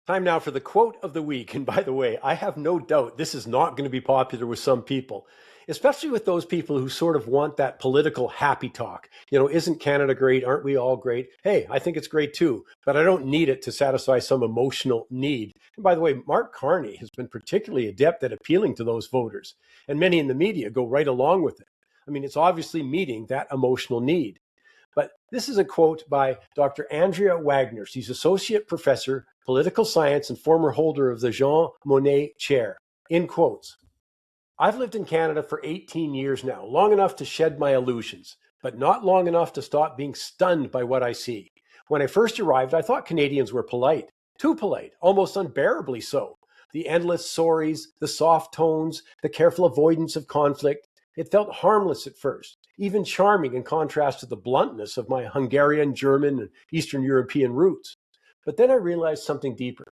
Time now for the quote of the week. And by the way, I have no doubt this is not going to be popular with some people, especially with those people who sort of want that political happy talk. Isn't Canada great? Aren't we all great? Hey, I think it's great too, but I don't need it to satisfy some emotional need. And by the way, Mark Carney has been particularly adept at appealing to those voters, and many in the media go right along with it. I mean, it's obviously meeting that emotional need. But this is a quote by Dr. Andrea Wagner. She's Associate Professor, Political Science, and former holder of the Jean Monnet Chair. In quotes, I've lived in Canada for 18 years now, long enough to shed my illusions, but not long enough to stop being stunned by what I see. When I first arrived, I thought Canadians were polite, too polite, almost unbearably so. The endless sorries, the soft tones, the careful avoidance of conflict. It felt harmless at first, even charming in contrast to the bluntness of my Hungarian, German, and Eastern European roots. But then I realized something deeper,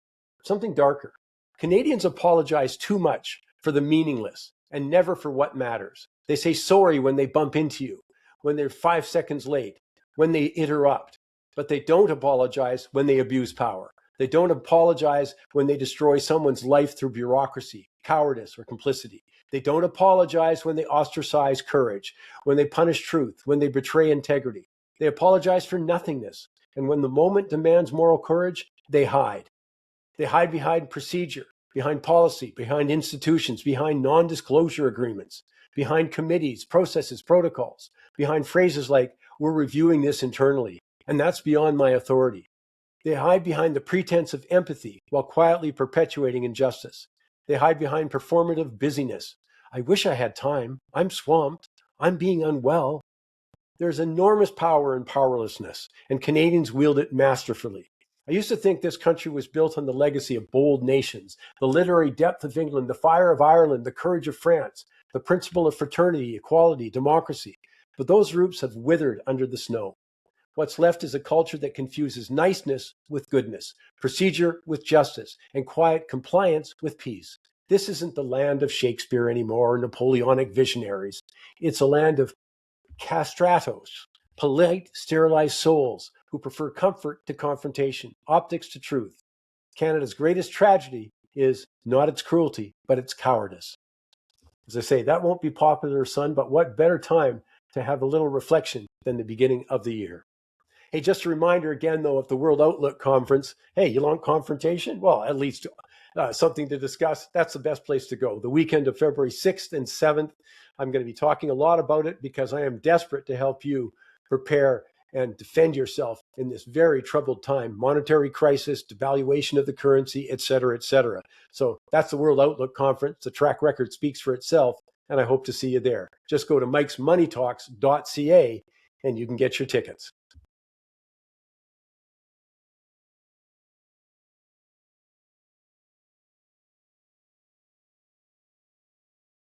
something darker. Canadians apologize too much for the meaningless and never for what matters. They say sorry when they bump into you, when they're 5 seconds late, when they interrupt, but they don't apologize when they abuse power. They don't apologize when they destroy someone's life through bureaucracy, cowardice, or complicity. They don't apologize when they ostracize courage, when they punish truth, when they betray integrity. They apologize for nothingness. And when the moment demands moral courage, they hide. They hide behind procedure, behind policy, behind institutions, behind non-disclosure agreements, behind committees, processes, protocols, behind phrases like, we're reviewing this internally, and that's beyond my authority. They hide behind the pretense of empathy while quietly perpetuating injustice. They hide behind performative busyness. I wish I had time. I'm swamped. I'm being unwell. There's enormous power in powerlessness, and Canadians wield it masterfully. I used to think this country was built on the legacy of bold nations, the literary depth of England, the fire of Ireland, the courage of France, the principle of fraternity, equality, democracy. But those roots have withered under the snow. What's left is a culture that confuses niceness with goodness, procedure with justice, and quiet compliance with peace. This isn't the land of Shakespeare anymore or Napoleonic visionaries. It's a land of castratos, polite, sterilized souls who prefer comfort to confrontation, optics to truth. Canada's greatest tragedy is not its cruelty, but its cowardice. As I say, that won't be popular, son, but what better time to have a little reflection than the beginning of the year? Hey, just a reminder again, though, of the World Outlook Conference. Hey, you want confrontation? Well, at least something to discuss. That's the best place to go. The weekend of February 6th and 7th. I'm going to be talking a lot about it because I am desperate to help you prepare and defend yourself in this very troubled time. Monetary crisis, devaluation of the currency, et cetera, et cetera. So that's the World Outlook Conference. The track record speaks for itself, and I hope to see you there. Just go to mikesmoneytalks.ca and you can get your tickets.